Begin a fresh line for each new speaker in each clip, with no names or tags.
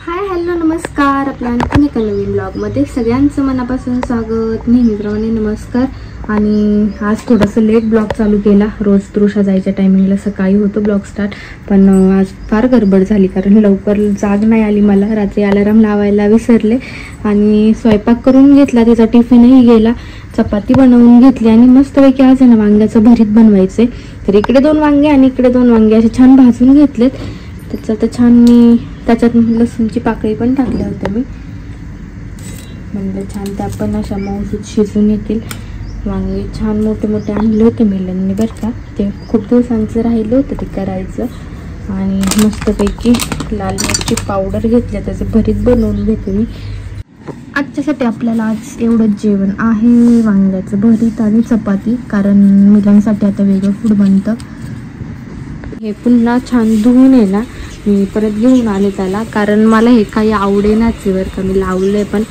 Hi hello नमस्कार. आपल्या आणखीन एका नवीन ब्लॉगमध्ये सगळ्यांचं मनापासून स्वागत. नेहमीप्रमाणे नमस्कार. आणि आज थोडंसं लेट ब्लॉग चालू केला. रोज तृषा जायच्या टायमिंगला सकाळी होतो ब्लॉग स्टार्ट, पण आज फार गडबड झाली कारण लवकर जाग नाही आली मला. रात्री अलार्म लावायला विसरले आणि स्वयंपाक करून घेतला, तिचा टिफिनही गेला. चपाती बनवून घेतली आणि मस्तपैकी आज आहे ना वांग्याचं भरीत बनवायचे. तर इकडे 2 वांगे आणि इकडे 2 वांगे असे छान भाजून घेतलेत. त्याचं तर छान मी त्याच्यात लसूणची पाकळी पण टाकल्या होत्या. मी म्हणलं छान त्या पण अशा मऊसूत शिजून येतील. वांगे छान मोठे मोठे आणले होते मिलनने बरं का. ते खूप दिवसांचं राहिलं होतं ते करायचं. आणि मस्तपैकी लाल मिरची पावडर घेतल्या, त्याचं भरीत बनवून घेते मी. आजच्यासाठी आपल्याला आज एवढंच जेवण आहे, वांग्याचं भरीत आणि चपाती, कारण मिलनसाठी आता वेगळं फूड बनतं. हे पुन्हा छान धुवून आहे ना मी परत घेऊन आले त्याला, कारण मला हे काही आवडेनाच आहे बरं का. मी लावलंय पण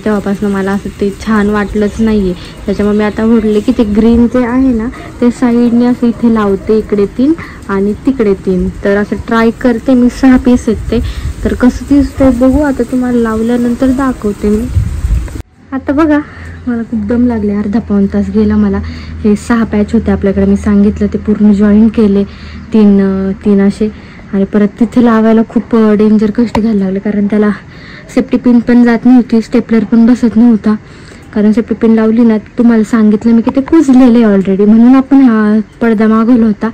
तेव्हापासून मला असं ते छान वाटलंच नाही आहे. त्याच्यामुळे मी आता म्हटले की ते ग्रीन जे आहे ना ते साईडने असं इथे लावते, इकडे 3 आणि तिकडे 3. तर असं ट्राय करते मी. 6 पीस आहेत ते. तर कसं दिसतंय बघू, आता तुम्हाला लावल्यानंतर दाखवते मी. आता बघा मला खूप दम लागले. अर्धा पाऊण तास गेला मला. हे 6 पॅच होते आपल्याकडे, मी सांगितलं ते पूर्ण जॉईन केले 3 असे. आणि परत तिथे लावायला खूप डेंजर कष्ट घ्यायला लागले, कारण त्याला सेफ्टी पिन पण जात नव्हती, स्टेपलर पण बसत नव्हता. कारण सेफ्टी पिन लावली ना, तुम्हाला सांगितलं मी की ते कुजलेलं आहे ऑलरेडी, म्हणून आपण हा पडदा मागवला होता.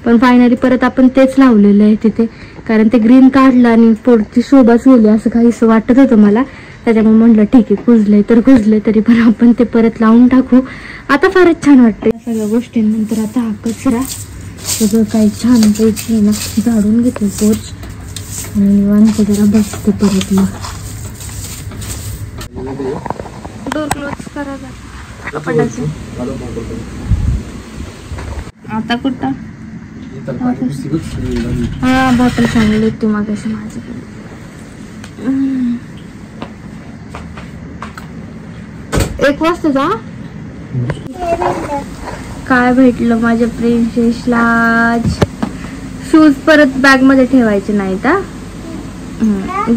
पण फायनली परत आपण तेच लावलेलं आहे तिथे, कारण ते ग्रीन काढलं आणि पोटची शोभाच गेली असं काहीसं वाटत होतं मला. त्याच्यामुळे म्हटलं ठीक आहे, कुजलंय तर कुजलंय, तरी पण आपण ते परत लावून टाकू. आता फारच छान वाटतं सगळ्या गोष्टींनंतर. आता हा कचरा सगळं काही छान पैकी ना झाडून घेते पोर्च, आणि निवांत जरा बसते परत. मग डोर क्लोज करायला पडायचं. आता कुठं हा बॉटल चांगली होती मागाशी माझ्याकडे. एक वाजता काय भेटलं माझ्या प्रिन्सेसला? शूज परत बॅग मध्ये ठेवायचे नाहीत.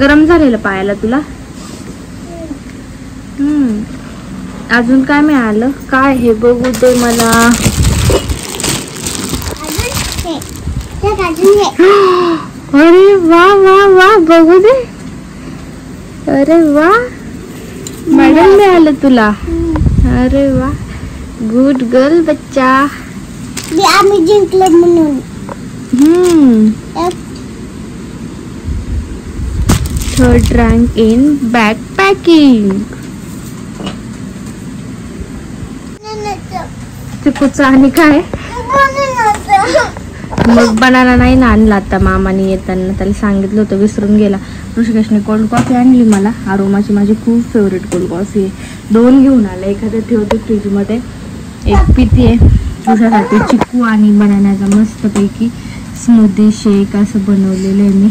गरम झालेलं पायाला तुला? अजून काय मिळालं? काय हे बघू दे मला. अरे वा वा वा, बघू दे. अरे वा, मेडल मिळालं तुला. अरे वा, गुड गर्ल बच्चा. आम्ही जिंकलो म्हणून. Third rank in backpacking. चिकूचा आणि काय मग बनाना नाही ना आणला आता मामाने येताना. त्याला सांगितलं होतं, विसरून गेला. ऋषिकेशने कोल्ड कॉफी आणली मला, आरोमाची, माझी खूप फेवरेट कोल्ड कॉफी आहे. 2 घेऊन आला. एखादं ठेवते फ्रीजमध्ये, एक पिती आहे. ऋषासाठी चिकू आणि बनानाचा मस्तपैकी स्मूदी शेक असं बनवलेलं आहे मी.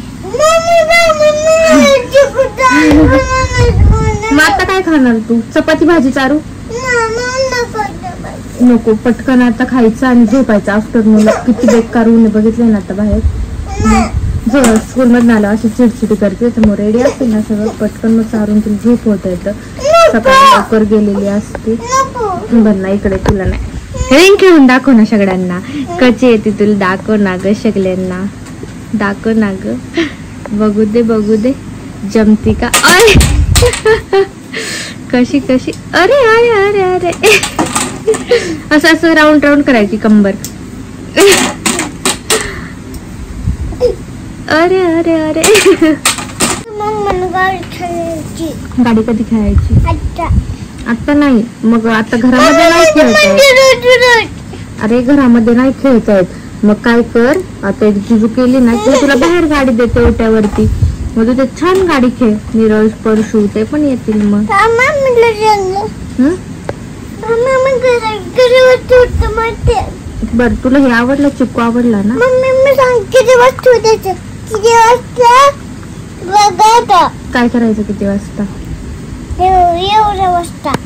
मग आता काय खाणार तू? चपाती भाजी चारू नको. पटकन आता खायचं आणि झोपायचं. आफ्टरनूनला किती बेकार ऊन बघितलंय ना आता बाहेर. स्कूल मधून आलं अशी चिडचिडी करते, त्यामुळे रेडी असते ना सगळं पटकन मग चारून तुला झोप होत येतं. सकाळी लवकर गेलेली असते. बरं ना, इकडे तुला नाही रिंग खेळून दाखव ना सगळ्यांना. कशी येते तुला दाखव ना ग, सगळ्यांना दाखव ना ग. बघू दे बघू दे, जमती का? अरे कशी कशी. अरे अरे अरे अरे असं असं राऊंड राऊंड करायची कंबर. अरे अरे अरे गाडी कधी खेळायची? आता नाही. मग आता घरामध्ये नाही खेळतायत. अरे घरामध्ये नाही खेळतायत. मग काय कर, आता एक जुजू केली ना की तुला बाहेर गाडी देते ओट्यावरती. मग तू ते छान गाडी खेळ. निरळ स्पर्शू ते पण येतील. मग बर, तुला हे आवडलं? चिक्कू आवडला ना? काय करायचं किती वाजता?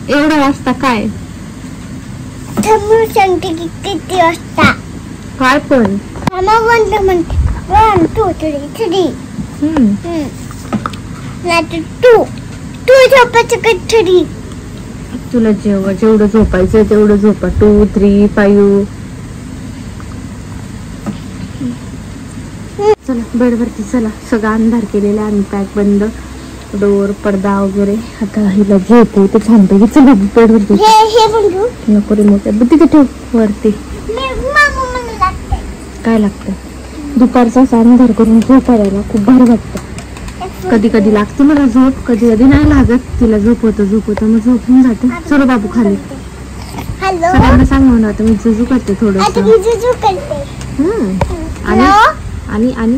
एवढ्या वाजता काय?
किती वाजता
काय पण?
मामा म्हणते 1 2 3 3. नाही तू झोपायचं कधी.
तुला जेवढं झोपायचं तेवढं झोपा. 2, 3, 5. चला बेडवरती चला. सगळा अंधार केलेला आम्ही. पॅक बंद, डोर, पडदा वगैरे. आता हिला झोप होते छानपैकी. चला बेडवरती. नको रिमोट तिथे ठेव वरती. काय लागतं? दुपारचा अंधार करून झोपायला ना खूप भारी वाटतं. कधी कधी लागते मला झोप, कधी कधी नाही लागत. तिला झोपवतं मग झोपून जाते. चलो बाबू खाली. सगळ्यांना सांग म्हणून आता मी जुजू करते थोडं. आणि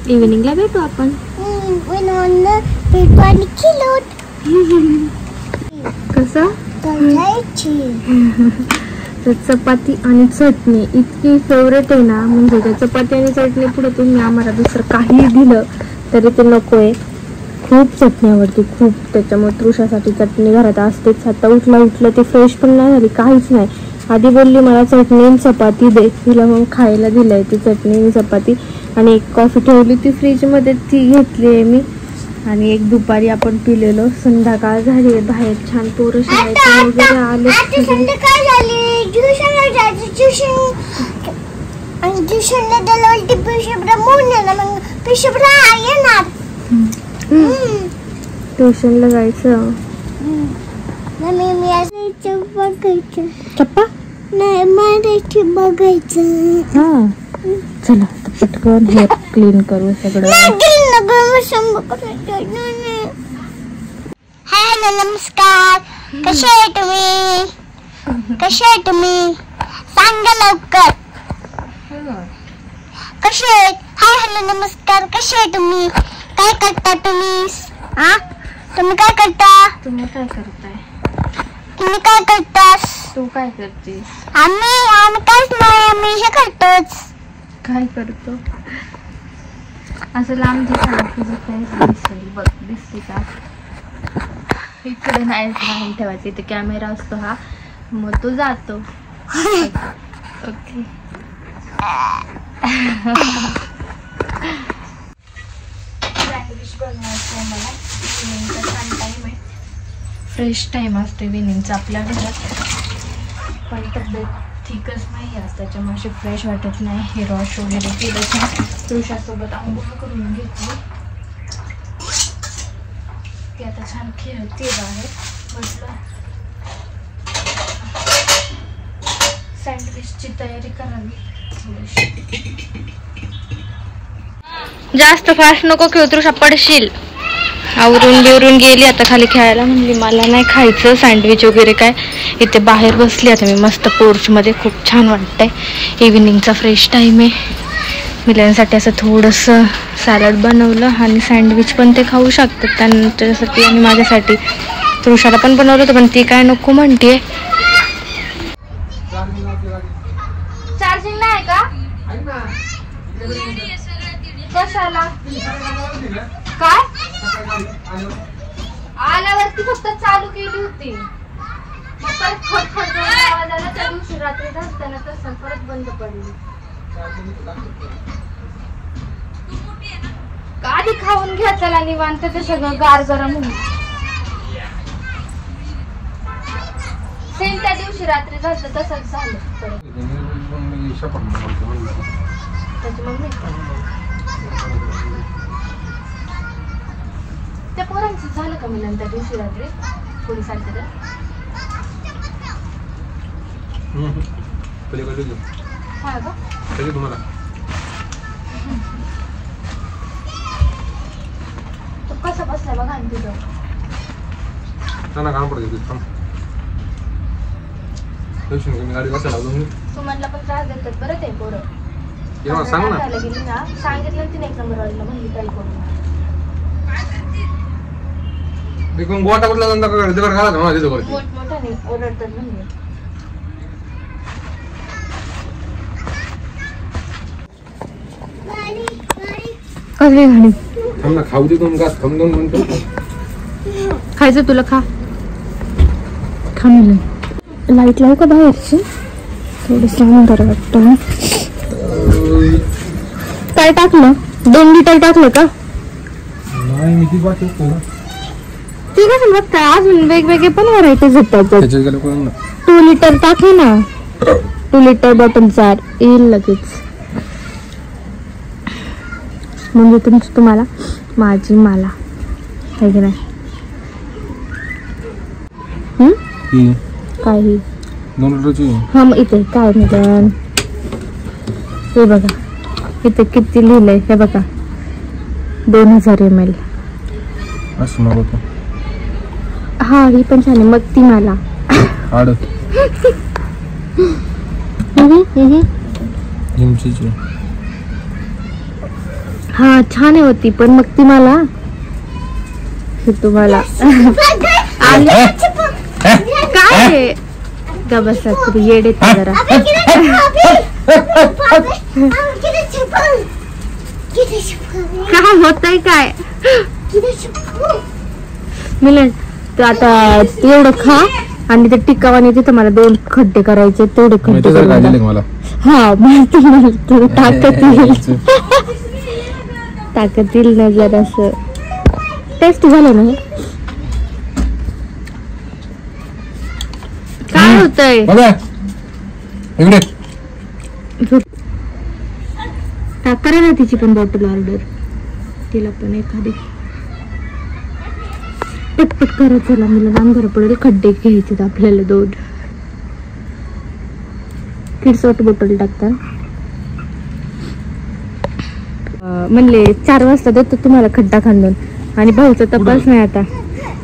इव्हिनिंगला भेटू आपण. कसं? तर चपाती आणि चटणी इतकी फेवरेट आहे ना, म्हणजे त्या चपाती आणि चटणी पुढे तुम्ही आम्हाला दुसरं काही दिलं तरी ते नको आहे. खूप चटणी आवडते खूप. त्याच्यामुळे तृषासाठी चटणी घरात असतेच. आता उठलं ते फ्रेश पण नाही झाली, काहीच नाही. आधी बोलली मला चटणी आणि चपाती दे. तिला मग खायला दिलंय ती चटणी आणि चपाती. आणि एक कॉफी ठेवली ती फ्रीजमध्ये, ती घेतली आहे मी. आणि एक दुपारी आपण पिलेलो. संध्याकाळ झाली, बाहेर छान पोरं शाळेत वगैरे आले. ट्युशनला जायचं. चप्पा
नाही मारायची बघायचं.
हा चला पटकन हेअर क्लीन करू सगळं.
हॅलो नमस्कार. कसे आहे तुम्ही? सांगा लवकर. कसे आहेत? हाय हॅलो नमस्कार. कसे आहे तुम्ही? काय करता तुम्ही? तुम्ही काय करता?
तुम्ही काय करताय?
तुम्ही काय करतास?
तू काय करतेस?
आम्ही काहीच नाही. आम्ही हे करतोच.
काय करतो? असं लांब दिसणार तुझं काय दिसेल बघ. दिसते का? इकडे नाही बाहेर ठेवायचं. इथे कॅमेरा असतो हा, मग तो जातो. ओके. सँडविच बनवायचं आहे मला. इव्हिनिंगचा छान टाईम आहे. फ्रेश टाईम असतो इव्हिनिंगचा आपल्या घरात. पण तब्येत ठीकच नाही आज, त्याच्यामुळे अशी फ्रेश वाटत नाही. हेअर वॉश वगैरे केलं छान. तुळशासोबत आंघोळ करून घेतली. ती आता छान खेळते बाहेर. म्हटलं सँडविचची तयारी करावी थोडीशी. जास्त फास्ट नको खेळू तृषा, पडशील. आवरून बिवरून गेली आता खाली खेळायला. म्हणली मला नाही खायचं सँडविच वगैरे काय. इथे बाहेर बसली आता मी मस्त पोर्चमध्ये. खूप छान वाटतंय. इव्हिनिंगचा फ्रेश टाईम आहे. मुलांसाठी असं थोडंसं सॅलड बनवलं आणि सँडविच पण ते खाऊ शकतात त्यांच्यासाठी आणि माझ्यासाठी. तृषाला पण बनवलं होतं पण ती काय नको म्हणते. चार्जिंग नाही का? कशाला? काय आल्यावरती फक्त चालू केली होती. परत खटखट आवाज आला. त्या दिवशी रात्री असताना तसं परत बंद पडली. आधी खाऊन घ्या चला निवांत. ते सगळं गार गरम होईल. सेम त्या दिवशी रात्री झालं तसंच झालं. त्याची मम्मी त्या पोरांचं झालं का मिलन त्या दिवशी रात्री पोलीस आले तर? हा का? तो कसा बसला बघा आणि तिथं तू म्हटलं पण त्रास देतात बरं ते पोरं. गेली ना सांगितलं तिने 1 नंबर वाढला म्हणली काही करू. मोठमोठ्याने ओरडतात म्हणजे. कसली गाडी?
खाऊ दे दोन घास. थांब 2 मिनिटं.
खायचं तुला? खा खा. मिळेल. लाईट लावू का बाहेरची? थोडंसं अंधार वाटतं. काय टाकलं? 2 लिटर टाकलं का?
नाही मी ती वाटतो ना
ठीक आहे बघता अजून वेगवेगळे पण व्हरायटीज येतात
त्याच्यात गेलं कोण
2 लिटर टाके ना 2 लिटर बॉटल 4 येईल लगेच म्हणजे तुम्हाला माझी मला आहे की नाही काही
2 लिटरची
हा मग इथे काय म्हणजे हे बघा इथे किती लिहिलंय हे बघा 2000 ml
असं मग होतं
हा ही पण छान आहे मग ती मला
हिमचीची
हा छान आहे होती पण मग ती मला हे तुम्हाला काय आहे गबसा तरी येड येते जरा काय होतंय काय मिलन तू आता एवढं खा आणि ते टिकावाने तिथं मला 2 खड्डे करायचे तेवढे खड्डे करून
मला
हा मला तू ताकद येईल ना जरा असं टेस्ट झालं ना काय होतंय करा ना तिची पण बॉटल ऑर्डर तिला पण एखादी पटपट करा चला मला लांब घर पडेल खड्डे घ्यायचे आपल्याला 2 किड्स वॉटर बॉटल टाकता म्हणले 4 वाजता देतो तुम्हाला खड्डा खांदून आणि भाऊचा तपास नाही आता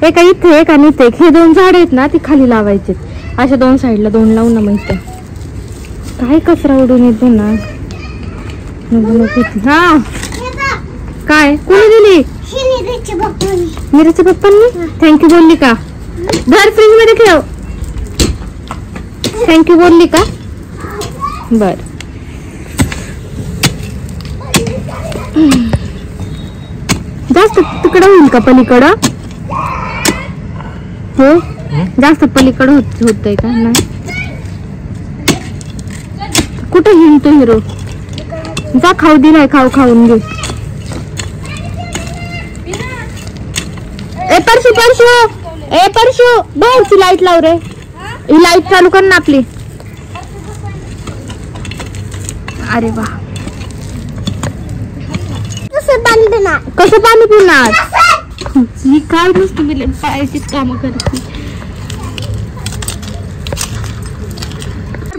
एका इथे एक आणि इथे एक हे 2 झाड आहेत ना ती खाली लावायचे अशा 2 साईडला 2 लावून ना मग काय कचरा उडून येतो ना हा काय कोणी दिली मीराच्या पप्पांनी थँक्यू बोलली का घर फ्रीज मध्ये ठेव थँक्यू बोलली का बर जास्त तिकडं होईल का पलीकडं हो जास्त पलीकडं होतंय का नाही कुठे हिंडतो हिरो जा खाऊ दिलाय खाऊन घे परशु बाहेरची लाईट लाव रे ही लाईट चालू कर ना आपली अरे वा कसं पाणी पिणार ही काय नुसतं मी पायाचीच कामं करते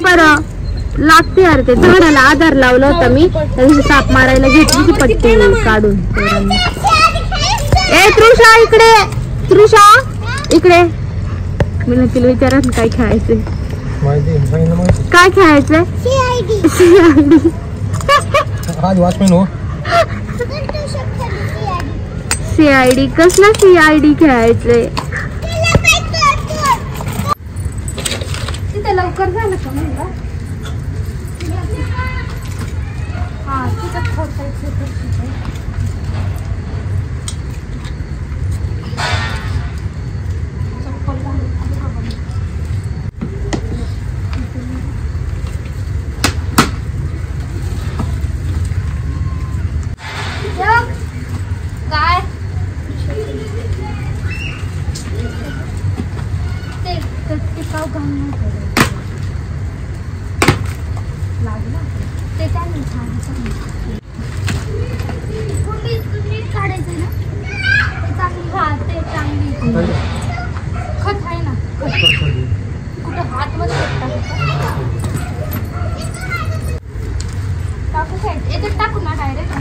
बरं लागते यार ते झाडाला आधार लावला होता मी त्यादिवशी साप मारायला घेतली ती पट्टी काढून ए तृषा इकडे मी तिला विचारत काय खेळायचंय काय खेळायचंय CID कसला CID खेळायचंय तिथे लवकर झालं का म्हणलं हा तिथं खोटायचं काय ते टिकाऊ काम लागलं ते त्यांनी काढायचं ना ते चांगली हा ते चांगली खत आहे ना कुठं हात मध्ये टाकू साईड याच्यात टाकू ना डायरेक्ट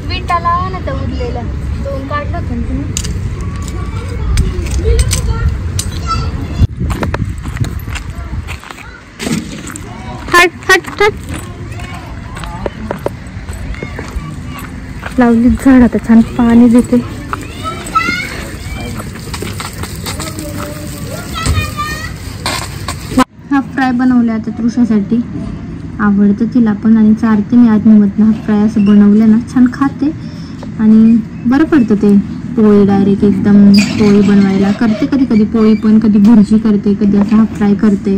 विटाला ना तर उरलेला 2 काढलं होतं तुम्ही हट लावली झाड आता छान पाणी देते हा फ्राय बनवले आता तृषासाठी आवडतं तिला पण आणि चारते मी आधीमधनं हाफ फ्राय असं बनवलं ना छान खाते आणि बरं पडतं ते. पोळी डायरेक्ट एकदम पोळी बनवायला करते, कधी कधी पोळी पण, कधी भुर्जी करते, कधी असं हाफ फ्राय करते.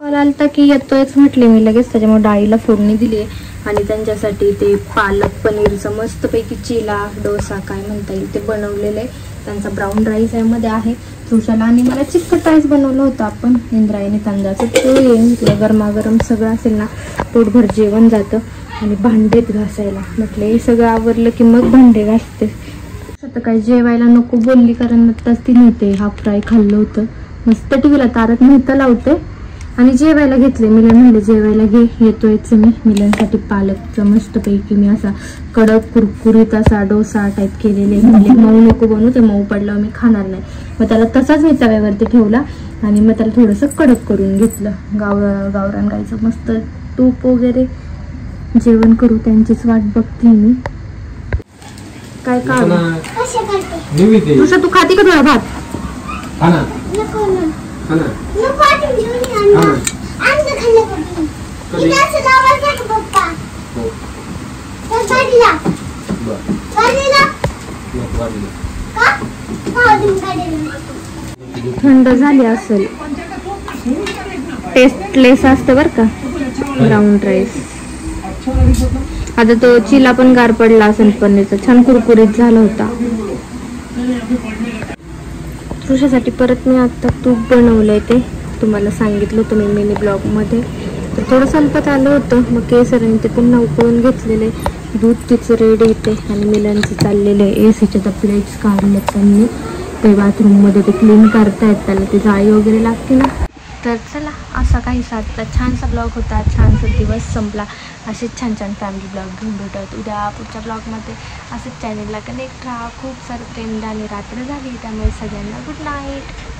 मला आलता की येतोयच म्हटले मी लगेच, त्याच्यामुळे डाळीला फोडणी दिली आणि त्यांच्यासाठी ते पालक पनीरचं मस्तपैकी चिला डोसा काय म्हणता येईल ते बनवलेलं आहे. त्यांचा ब्राऊन राईस यामध्ये आहे. तुळशाला आणि मला चिकट राईस बनवलं होतं आपण इंद्रायणी तांदळाचं, ते म्हटलं गरमागरम सगळं असेल ना पोटभर जेवण जातं. आणि भांडेत घासायला म्हटलं हे सगळं आवरलं की मग भांडे घासते. आता काय जेवायला नको बोलली कारण आत्ताच ती नेते हाफ फ्राय खाल्लं होतं. मस्त टीव्हीला तारक मेहता लावते आणि जेवायला घेतले. मिलन म्हणले जेवायला घे, येतोयच मी. मिलनसाठी पालकचं मस्तपैकी मी असा कडक कुरकुरीत असा डोसा टाईप केलेले. म्हणजे मऊ नको बनवू, ते मऊ पडल्यावर मी खाणार नाही. मग त्याला तसाच मी तव्यावरती ठेवला आणि मग त्याला थोडंसं कडक करून घेतलं. गावरान गायचं मस्त तूप वगैरे. जेवण करू, त्यांचीच वाट बघते मी. काय काढ तुझा, तू खाती का थोडा भात? थंड झाली असेल, टेस्टलेस असतं बरं का ब्राऊन राईस. आता तो चिला पण गार पडला असेल पनीरचा, छान कुरकुरीत झाला होता. तुझ्यासाठी परत मी आता तूप बनवलंय, ते तुम्हाला सांगितलं होतं मी मिनी ब्लॉगमध्ये. तर थोडं संपत आलं होतं, मग केसराने ते पुन्हा उकळून घेतलेले. दूध तिचं रेडी येते आणि मिलांचं चाललेलं आहे. एसीच्या त्या प्लेट्स काढल्यात त्यांनी, ते बाथरूममध्ये ते क्लीन करतायत, त्याला ते जाळी वगैरे लागते ना. तर चला असा काहीसा आजचा छानसा ब्लॉग होता, छानसा दिवस संपला. असेच छान छान फॅमिली ब्लॉग घेऊन भेटत उद्या पुढच्या ब्लॉगमध्ये. असंच चॅनलला कनेक्ट राहा. खूप सारं प्रेम आणि रात्र झाली, त्यामुळे सगळ्यांना गुड नाईट.